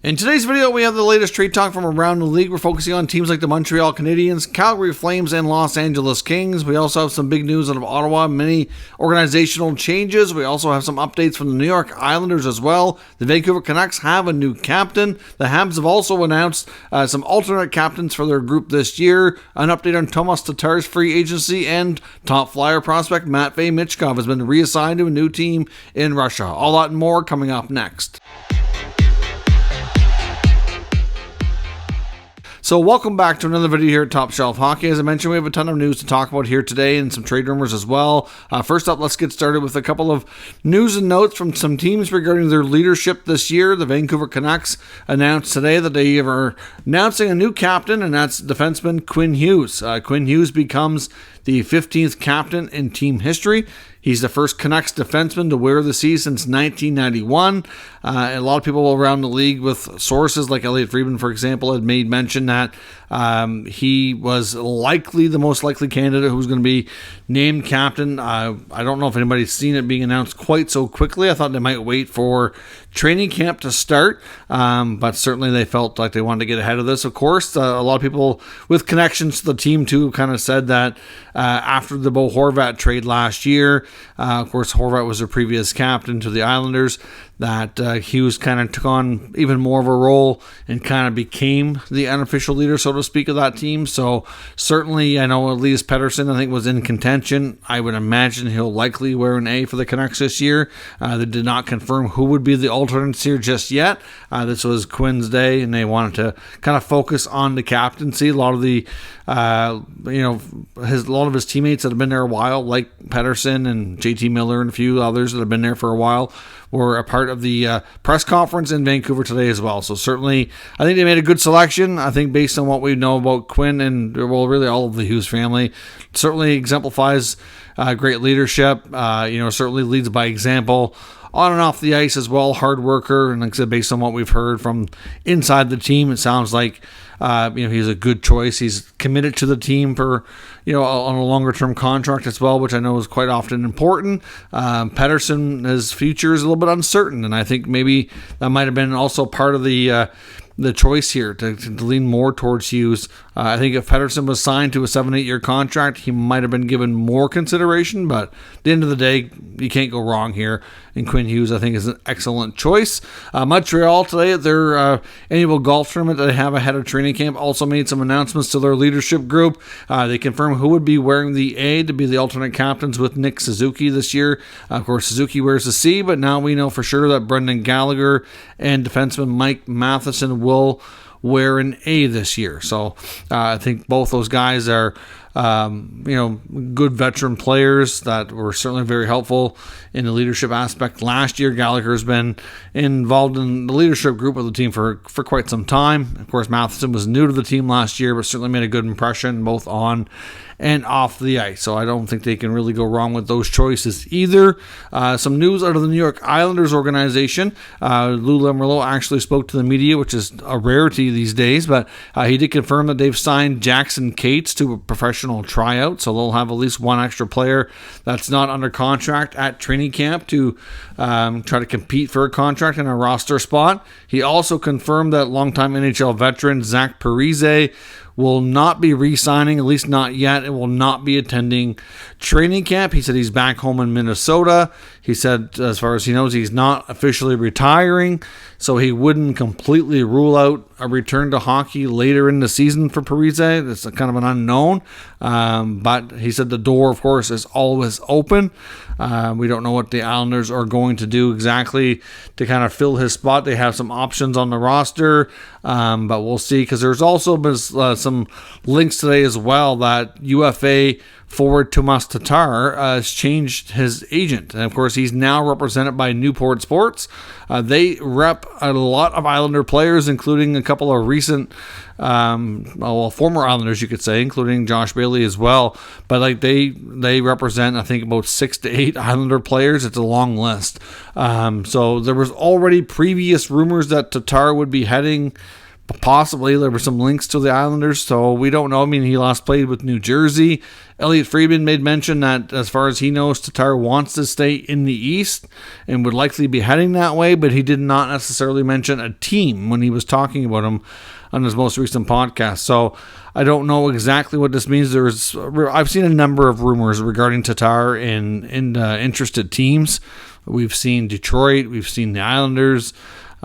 In today's video, we have the latest trade talk from around the league. We're focusing on teams like the Montreal Canadiens, Calgary Flames, and Los Angeles Kings. We also have some big news out of Ottawa, many organizational changes. We also have some updates from the New York Islanders as well. The Vancouver Canucks have a new captain. The Habs have also announced some alternate captains for their group this year. An update on Tomas Tatar's free agency, and top flyer prospect Matvei Michkov has been reassigned to a new team in Russia. All that and more coming up next. So welcome back to another video here at Top Shelf Hockey. As I mentioned, we have a ton of news to talk about here today and some trade rumors as well. First up, let's get started with a couple of news and notes from some teams regarding their leadership this year. The Vancouver Canucks announced today that they are announcing a new captain, and that's defenseman Quinn Hughes. Quinn Hughes becomes the 15th captain in team history. He's the first Canucks defenseman to wear the C since 1991. A lot of people around the league with sources like Elliotte Friedman, for example, had made mention that he was likely the most likely candidate who was going to be named captain. I don't know if anybody's seen it being announced quite so quickly. I thought they might wait for training camp to start, but certainly they felt like they wanted to get ahead of this. Of course, a lot of people with connections to the team too kind of said that after the Bo Horvat trade last year, of course Horvat was their previous captain to the Islanders, that Hughes kind of took on even more of a role and kind of became the unofficial leader, so to speak, of that team. So certainly, I know Elias Pettersson, I think, was in contention. I would imagine he'll likely wear an A for the Canucks this year. They did not confirm who would be the alternates here just yet. This was Quinn's day, and they wanted to kind of focus on the captaincy. A lot of the a lot of his teammates that have been there a while, like Pettersson and JT Miller and a few others that have been there for a while, were a part of the press conference in Vancouver today as well. So certainly, I think they made a good selection. I think based on what we know about Quinn and, well, really all of the Hughes family, certainly exemplifies great leadership. Certainly leads by example on and off the ice as well. Hard worker, and like I said, based on what we've heard from inside the team, it sounds like he's a good choice. He's committed to the team for on a longer term contract as well, which I know is quite often important. Pettersson, his future is a little bit uncertain, and I think maybe that might have been also part of the choice here to lean more towards Hughes. I think if Pettersson was signed to a 7-8 year contract, he might have been given more consideration, but at the end of the day, you can't go wrong here. And Quinn Hughes, I think, is an excellent choice. Montreal today at their annual golf tournament that they have ahead of training camp also made some announcements to their leadership group. They confirmed who would be wearing the A to be the alternate captains with Nick Suzuki this year. Of course, Suzuki wears the C, but now we know for sure that Brendan Gallagher and defenseman Mike Matheson will wear an A this year. So I think both those guys are good veteran players that were certainly very helpful in the leadership aspect last year. Gallagher's been involved in the leadership group of the team for quite some time. Of course, Matheson was new to the team last year, but certainly made a good impression both on and off the ice. So I don't think they can really go wrong with those choices either. Some news out of the New York Islanders organization. Lou Lamoriello actually spoke to the media, which is a rarity these days, but he did confirm that they've signed Jackson Cates to a professional tryout. So they'll have at least one extra player that's not under contract at training camp to try to compete for a contract and a roster spot. He also confirmed that longtime NHL veteran Zach Parise will not be re-signing, at least not yet, and will not be attending training camp. He said he's back home in Minnesota. He said, as far as he knows, he's not officially retiring, so he wouldn't completely rule out a return to hockey later in the season for Parise. It's kind of an unknown, but he said the door, of course, is always open. We don't know what the Islanders are going to do exactly to kind of fill his spot. They have some options on the roster, but we'll see, because there's also been some links today as well that UFA forward Tomas Tatar has changed his agent. And of course, he's now represented by Newport Sports. They rep a lot of Islander players, including a couple of recent former Islanders, you could say, including Josh Bailey as well. But they represent, I think, about 6 to 8 Islander players. It's a long list. So there was already previous rumors that Tatar would be heading Possibly there were some links to the Islanders, so we don't know. I mean, he last played with New Jersey. Elliotte Friedman made mention that as far as he knows, Tatar wants to stay in the East and would likely be heading that way, but he did not necessarily mention a team when he was talking about him on his most recent podcast. So I don't know exactly what this means. I've seen a number of rumors regarding Tatar in interested teams. We've seen Detroit, we've seen the Islanders.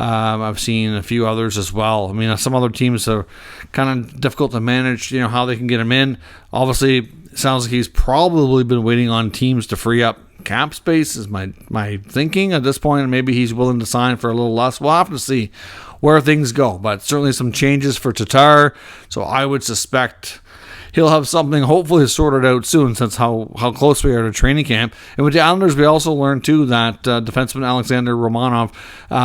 I've seen a few others as well. I mean, some other teams are kind of difficult to manage, how they can get him in. Obviously, it sounds like he's probably been waiting on teams to free up cap space, is my thinking at this point. And maybe he's willing to sign for a little less. We'll have to see where things go. But certainly some changes for Tatar. So I would suspect he'll have something hopefully sorted out soon, since how close we are to training camp. And with the Islanders, we also learned too that defenseman Alexander Romanov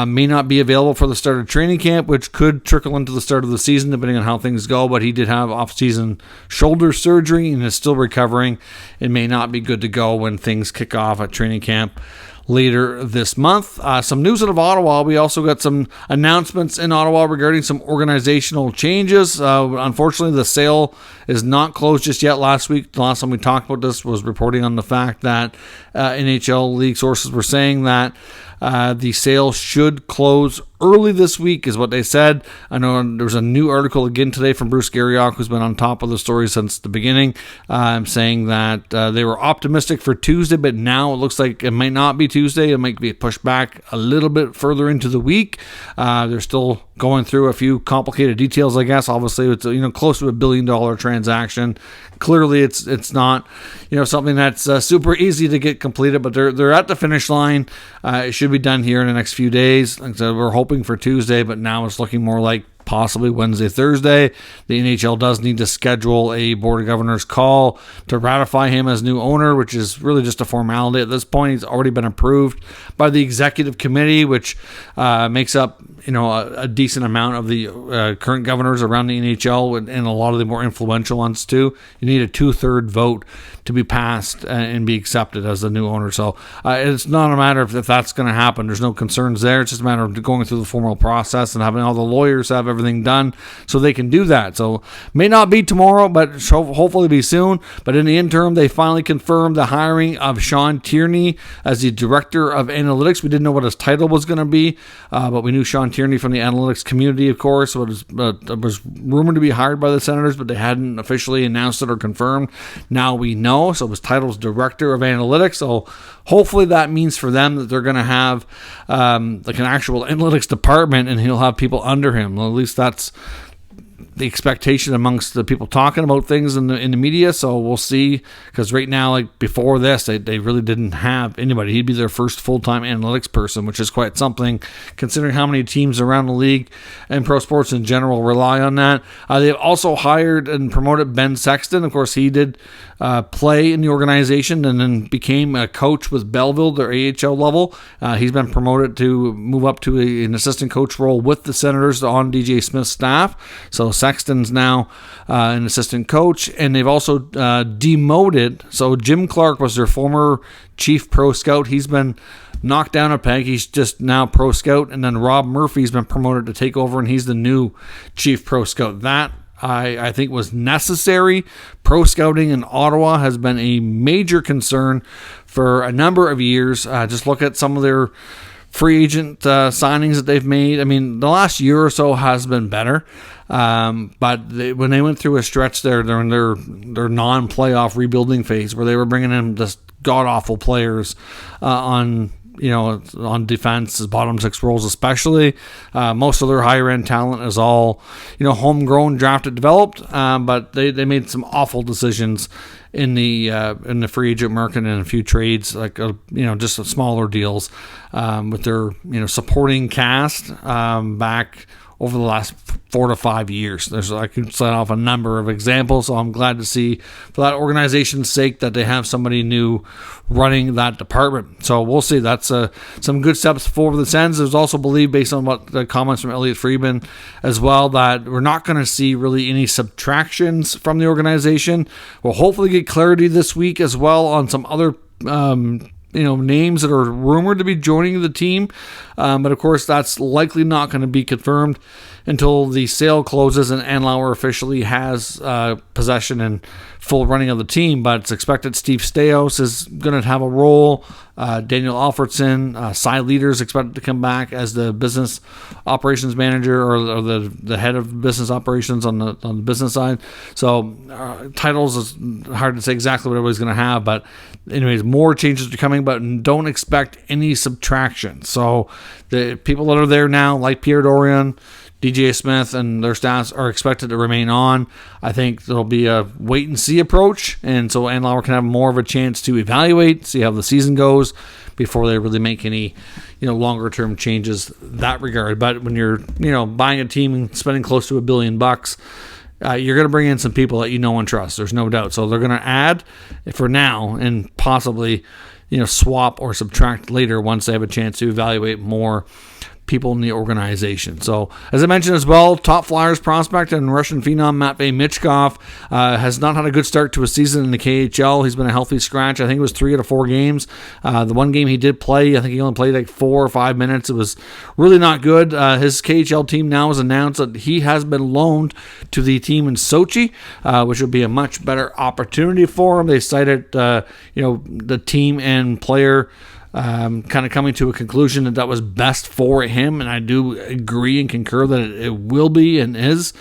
may not be available for the start of training camp, which could trickle into the start of the season depending on how things go. But he did have off-season shoulder surgery and is still recovering. It may not be good to go when things kick off at training camp later this month. Some news out of Ottawa. We also got some announcements in Ottawa regarding some organizational changes. Unfortunately, the sale is not closed just yet. Last week, the last time we talked about this was reporting on the fact that NHL league sources were saying that the sale should close early this week, is what they said. I know there's a new article again today from Bruce Garriock, who's been on top of the story since the beginning, saying that they were optimistic for Tuesday, but now it looks like it might not be Tuesday. It might be pushed back a little bit further into the week. They're still going through a few complicated details, I guess. Obviously, it's close to $1 billion transaction. Clearly, it's not something that's super easy to get completed, but they're at the finish line. It should be done here in the next few days. Like I said, we're hoping for Tuesday, but now it's looking more like possibly Wednesday, Thursday. The NHL does need to schedule a Board of Governors call to ratify him as new owner, which is really just a formality at this point. He's already been approved by the executive committee, which makes up a decent amount of the current governors around the NHL and a lot of the more influential ones too. You need a 2/3 vote to be passed and be accepted as the new owner. So it's not a matter of if that's going to happen. There's no concerns there. It's just a matter of going through the formal process and having all the lawyers have everything done so they can do that. So may not be tomorrow, but hopefully be soon. But in the interim, they finally confirmed the hiring of Sean Tierney as the Director of Analytics. We didn't know what his title was going to be, but we knew Sean Tierney from the analytics community, of course. So it was rumored to be hired by the Senators, but they hadn't officially announced it or confirmed. Now we know. So his title is Director of Analytics. So hopefully that means for them that they're going to have like an actual analytics department, and he'll have people under him. Well, at least that's the expectation amongst the people talking about things in the media. So we'll see, because right now, like before this, they really didn't have anybody. He'd be their first full-time analytics person, which is quite something considering how many teams around the league and pro sports in general rely on that. They've also hired and promoted Ben Sexton. Of course, he did play in the organization and then became a coach with Belleville, their AHL level. He's been promoted to move up to an assistant coach role with the Senators on DJ Smith's staff. So Sexton's now an assistant coach, and they've also demoted. So Jim Clark was their former chief pro scout. He's been knocked down a peg. He's just now pro scout, and then Rob Murphy's been promoted to take over, and he's the new chief pro scout. That I think was necessary. Pro scouting in Ottawa has been a major concern for a number of years. Just look at some of their free agent signings that they've made. I mean, the last year or so has been better. But when they went through a stretch there during their non-playoff rebuilding phase, where they were bringing in just god-awful players on defense, bottom six roles especially. Most of their higher end talent is all, homegrown, drafted, developed. But they made some awful decisions in the free agent market and a few trades, like just smaller deals with their supporting cast back over the last 4 to 5 years. I can set off a number of examples, so I'm glad to see, for that organization's sake, that they have somebody new running that department. So we'll see. That's some good steps for the Sens. There's also believed, based on what the comments from Elliotte Friedman as well, that we're not going to see really any subtractions from the organization. We'll hopefully get clarity this week as well on some other names that are rumored to be joining the team, but of course that's likely not going to be confirmed until the sale closes and Andlauer officially has possession and full running of the team. But it's expected Steve Staios is going to have a role. Daniel Alfredson, Cy Leader is expected to come back as the business operations manager or the head of business operations on the business side. So titles is hard to say exactly what everybody's going to have, but anyways, more changes are coming, but don't expect any subtraction. So the people that are there now, like Pierre Dorion, DJ Smith, and their staffs are expected to remain on. I think there'll be a wait-and-see approach, and so Andlauer can have more of a chance to evaluate, see how the season goes, before they really make any longer-term changes that regard. But when you're buying a team and spending close to $1 billion, you're going to bring in some people that you know and trust. There's no doubt. So they're going to add for now and possibly swap or subtract later once they have a chance to evaluate more people in the organization. So, as I mentioned as well, top Flyers prospect and Russian phenom Matvei Michkov has not had a good start to a season in the KHL. He's been a healthy scratch. I think it was 3 out of 4 games. The one game he did play, I think he only played like 4 or 5 minutes. It was really not good. His KHL team now has announced that he has been loaned to the team in Sochi, which would be a much better opportunity for him. They cited, the team and player kind of coming to a conclusion that was best for him, and I do agree and concur that it will be and is.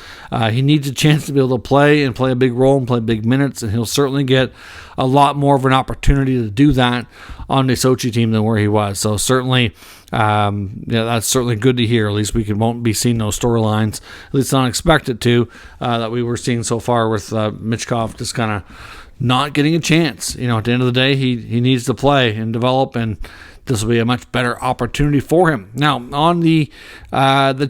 He needs a chance to be able to play and play a big role and play big minutes, and he'll certainly get a lot more of an opportunity to do that on the Sochi team than where he was. So certainly, that's certainly good to hear. At least we won't be seeing those storylines, at least not expected to, that we were seeing so far with Michkov just kind of not getting a chance. At the end of the day, he needs to play and develop, and this will be a much better opportunity for him. Now, on the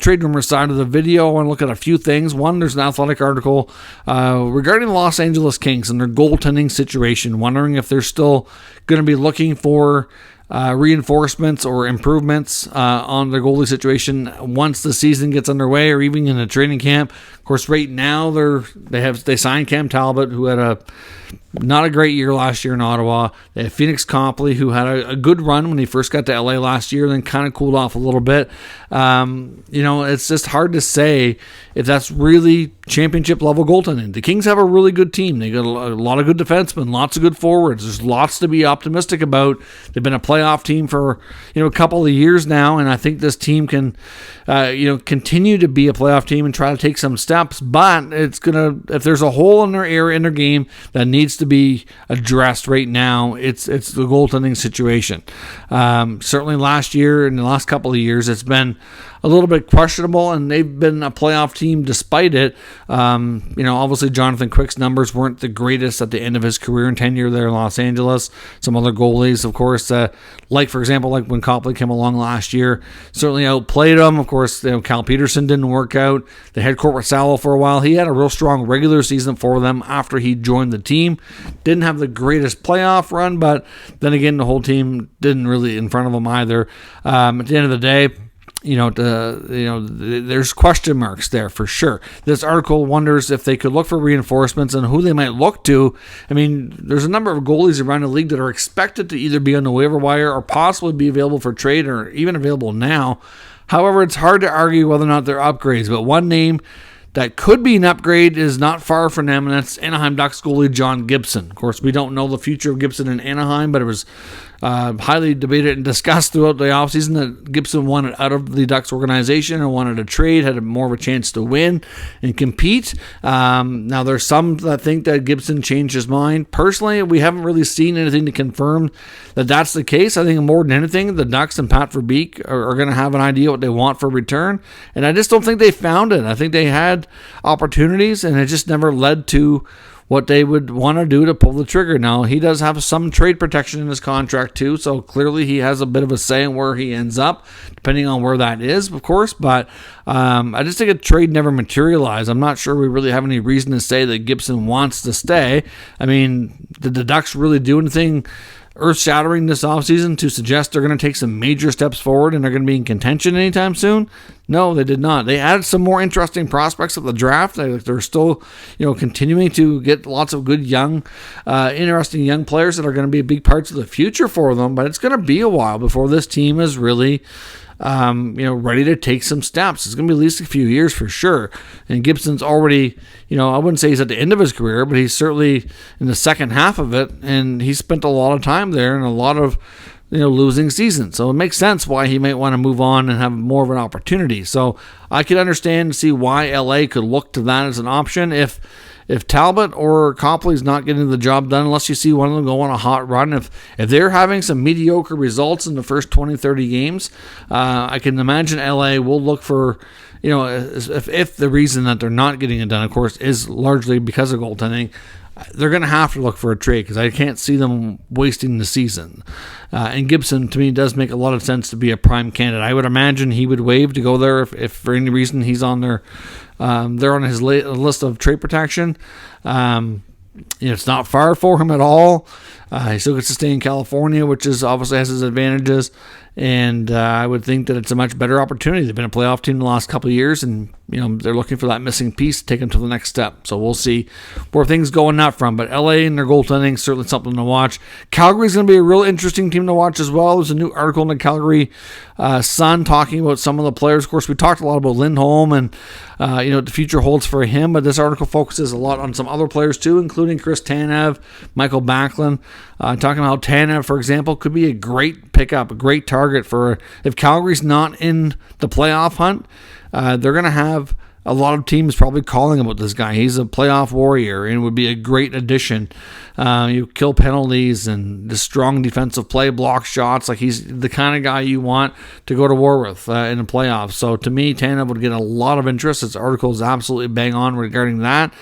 trade rumor side of the video, I want to look at a few things. One, there's an Athletic article regarding the Los Angeles Kings and their goaltending situation, wondering if they're still going to be looking for reinforcements or improvements on their goalie situation once the season gets underway, or even in the training camp. Of course, right now they signed Cam Talbot, who had not a great year last year in Ottawa. They have Phoenix Copley, who had a good run when he first got to LA last year, then kind of cooled off a little bit. It's just hard to say if that's really championship level goaltending. The Kings have a really good team. They got a lot of good defensemen, lots of good forwards. There's lots to be optimistic about. They've been a playoff team for a couple of years now, and I think this team can continue to be a playoff team and try to take some steps. But if there's a hole in their game that needs to be addressed right now, it's the goaltending situation. Certainly last year and the last couple of years, it's been a little bit questionable, and they've been a playoff team despite it. Obviously Jonathan Quick's numbers weren't the greatest at the end of his career and tenure there in Los Angeles. Some other goalies, of course, for example, when Copley came along last year, certainly outplayed him. Of course, Cal Peterson didn't work out. They had Court Salvo for a while. He had a real strong regular season for them after he joined the team. Didn't have the greatest playoff run, but then again, the whole team didn't really in front of him either. At the end of the day, there's question marks there for sure. This article wonders if they could look for reinforcements and who they might look to. I mean, there's a number of goalies around the league that are expected to either be on the waiver wire or possibly be available for trade or even available now. However, it's hard to argue whether or not they're upgrades, but one name that could be an upgrade is not far from them, and that's Anaheim Ducks goalie John Gibson. Of course, we don't know the future of Gibson in Anaheim, but it was highly debated and discussed throughout the offseason that Gibson wanted out of the Ducks organization and wanted to trade, had more of a chance to win and compete. Now, there's some that think that Gibson changed his mind. Personally, we haven't really seen anything to confirm that that's the case. I think more than anything, the Ducks and Pat Verbeek are going to have an idea what they want for return, and I just don't think they found it. I think they had opportunities, and it just never led to what they would want to do to pull the trigger. Now, he does have some trade protection in his contract too, so clearly he has a bit of a say in where he ends up, depending on where that is, of course, but I just think a trade never materialized. I'm not sure we really have any reason to say that Gibson wants to stay. I mean, did the Ducks really do anything earth-shattering this offseason to suggest they're going to take some major steps forward and they're going to be in contention anytime soon? No, they did not. They added some more interesting prospects at the draft. They're still, continuing to get lots of good young, interesting young players that are going to be big parts of the future for them. But it's going to be a while before this team is really, ready to take some steps. It's going to be at least a few years for sure. And Gibson's already, I wouldn't say he's at the end of his career, but he's certainly in the second half of it. And he spent a lot of time there and a lot of, losing seasons. So it makes sense why he might want to move on and have more of an opportunity. So I could understand and see why LA could look to that as an option if Talbot or Copley's not getting the job done, unless you see one of them go on a hot run. If they're having some mediocre results in the first 20, 30 games, I can imagine LA will look for, if the reason that they're not getting it done, of course, is largely because of goaltending, they're going to have to look for a trade because I can't see them wasting the season. And Gibson, to me, does make a lot of sense to be a prime candidate. I would imagine he would waive to go there if for any reason he's on their, they're on his list of trade protection. It's not far for him at all. He still gets to stay in California, which is obviously has its advantages. And I would think that it's a much better opportunity. They've been a playoff team the last couple of years, and they're looking for that missing piece to take them to the next step. So we'll see where things go in that front. But LA and their goaltending is certainly something to watch. Calgary's going to be a real interesting team to watch as well. There's a new article in the Calgary Sun talking about some of the players. Of course, we talked a lot about Lindholm and what the future holds for him, but this article focuses a lot on some other players too, including Chris Tanev, Michael Backlund. Talking about how Tanev, for example, could be a great pickup, a great target for if Calgary's not in the playoff hunt. They're going to have a lot of teams probably calling about this guy. He's a playoff warrior and would be a great addition. You kill penalties and the strong defensive play, block shots. Like he's the kind of guy you want to go to war with in the playoffs. So to me, Tanev would get a lot of interest. This article is absolutely bang on regarding that.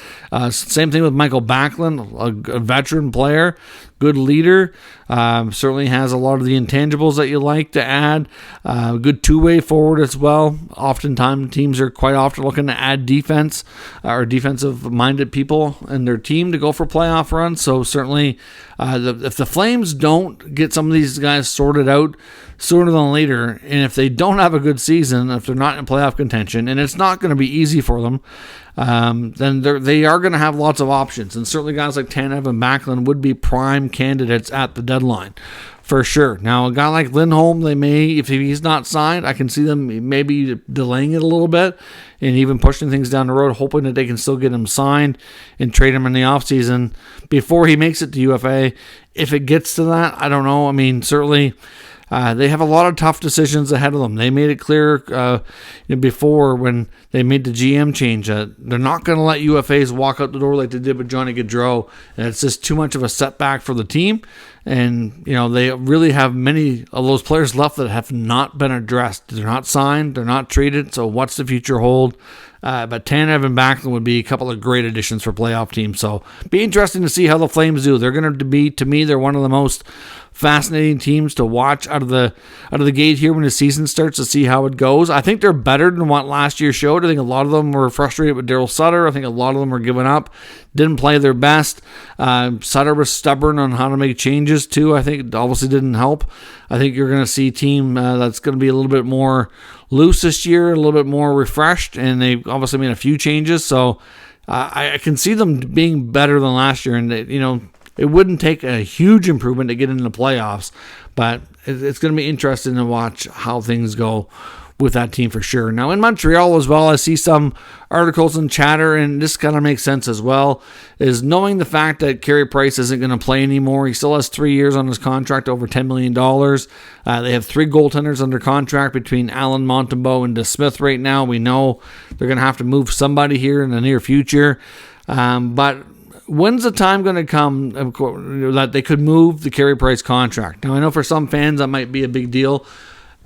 Same thing with Michael Backlund, a veteran player, good leader. Certainly has a lot of the intangibles that you like to add. Good two-way forward as well. Oftentimes teams are quite often looking to add defense or defensive-minded people in their team to go for playoff runs. So certainly if the Flames don't get some of these guys sorted out sooner than later, and if they don't have a good season, if they're not in playoff contention, and it's not going to be easy for them, then they are going to have lots of options. And certainly guys like Tanev and Backlund would be prime candidates at the deadline for sure. Now, a guy like Lindholm, they may, if he's not signed, I can see them maybe delaying it a little bit and even pushing things down the road, hoping that they can still get him signed and trade him in the offseason before he makes it to UFA. If it gets to that, I don't know. I mean, certainly they have a lot of tough decisions ahead of them. They made it clear before when they made the GM change that they're not going to let UFAs walk out the door like they did with Johnny Gaudreau. And it's just too much of a setback for the team. And, they really have many of those players left that have not been addressed. They're not signed. They're not traded. So what's the future hold? But Tanev and Backlund would be a couple of great additions for playoff teams. So be interesting to see how the Flames do. They're going to be, to me, they're one of the most fascinating teams to watch out of the gate here when the season starts to see how it goes. I think they're better than what last year showed. I think a lot of them were frustrated with Daryl Sutter. I think a lot of them were giving up, didn't play their best. Sutter was stubborn on how to make changes too. I think it obviously didn't help. I think you're going to see a team that's going to be a little bit more loose this year, a little bit more refreshed, and they obviously made a few changes. So I can see them being better than last year, and it wouldn't take a huge improvement to get into the playoffs, but it's going to be interesting to watch how things go with that team for sure. Now in Montreal as well, I see some articles and chatter, and this kind of makes sense as well, is knowing the fact that Carey Price isn't going to play anymore. He still has 3 years on his contract, over $10 million. They have 3 goaltenders under contract between Allen, Montembeault, and DeSmith right now. We know they're going to have to move somebody here in the near future. But when's the time going to come that they could move the Carey Price contract? Now, I know for some fans that might be a big deal,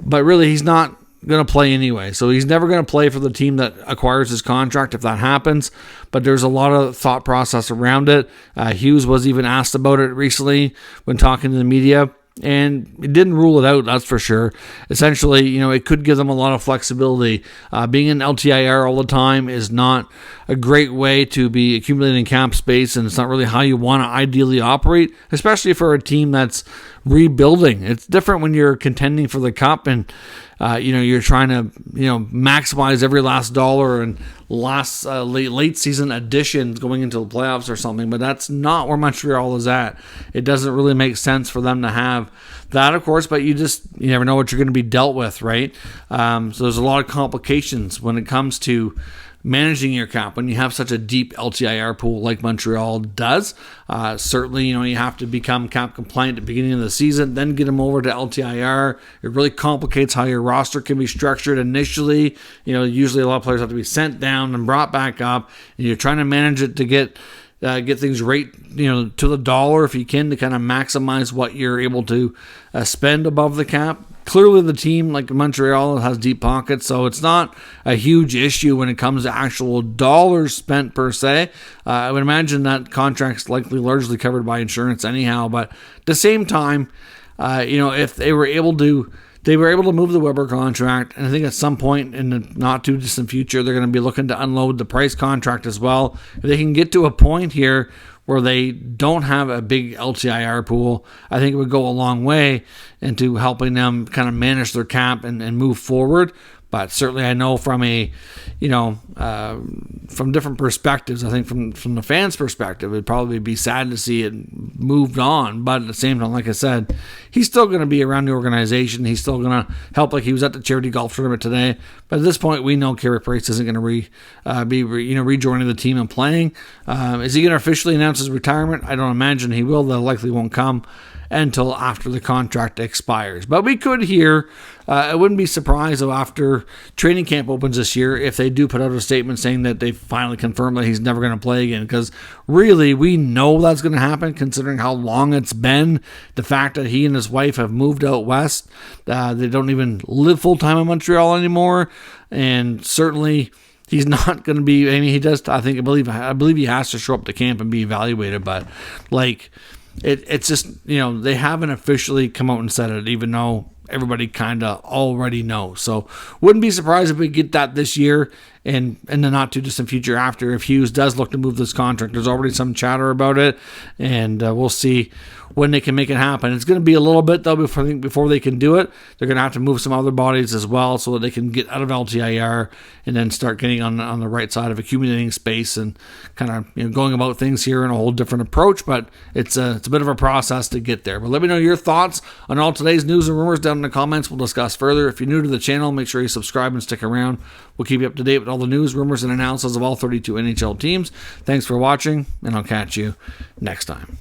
but really he's not going to play anyway. So he's never going to play for the team that acquires his contract if that happens. But there's a lot of thought process around it. Hughes was even asked about it recently when talking to the media. And it didn't rule it out, that's for sure. Essentially, it could give them a lot of flexibility. Being in LTIR all the time is not a great way to be accumulating cap space, and it's not really how you want to ideally operate, especially for a team that's rebuilding. It's different when you're contending for the cup and you're trying to maximize every last dollar and last late season additions going into the playoffs or something, but that's not where Montreal is at. It doesn't really make sense for them to have that, of course, but you never know what you're going to be dealt with, right? So there's a lot of complications when it comes to managing your cap when you have such a deep LTIR pool like Montreal does. Certainly, you have to become cap compliant at the beginning of the season, then get them over to LTIR. It really complicates how your roster can be structured initially. Usually a lot of players have to be sent down and brought back up, and you're trying to manage it to get things right, to the dollar if you can, to kind of maximize what you're able to spend above the cap. Clearly, the team like Montreal has deep pockets, so it's not a huge issue when it comes to actual dollars spent per se. I would imagine that contract's likely largely covered by insurance anyhow. But at the same time, if they were able to move the Weber contract, and I think at some point in the not too distant future, they're going to be looking to unload the Price contract as well. If they can get to a point here where they don't have a big LTIR pool, I think it would go a long way into helping them kind of manage their cap and move forward. But certainly I know from from different perspectives, I think from the fans' perspective, it'd probably be sad to see it moved on. But at the same time, like I said, he's still going to be around the organization. He's still going to help, like he was at the charity golf tournament today. But at this point, we know Carey Price isn't going to be rejoining the team and playing. Is he going to officially announce his retirement? I don't imagine he will. That likely won't come until after the contract expires. But we could hear, I wouldn't be surprised though after training camp opens this year if they do put out a statement saying that they finally confirmed that he's never going to play again, because really we know that's going to happen considering how long it's been. The fact that he and his wife have moved out west, they don't even live full-time in Montreal anymore, and certainly he's not going to be, he does, I believe he has to show up to camp and be evaluated, but it's just, they haven't officially come out and said it, even though everybody kind of already knows. So wouldn't be surprised if we get that this year and in the not too distant future after, if Hughes does look to move this contract. There's already some chatter about it, and we'll see when they can make it happen. It's going to be a little bit though before they can do it. They're going to have to move some other bodies as well so that they can get out of LTIR and then start getting on the right side of accumulating space and kind of going about things here in a whole different approach. But it's a bit of a process to get there. But let me know your thoughts on all today's news and rumors down in the comments. We'll discuss further. If you're new to the channel, make sure you subscribe and stick around. We'll keep you up to date with all the news, rumors, and analysis of all 32 NHL teams. Thanks for watching, and I'll catch you next time.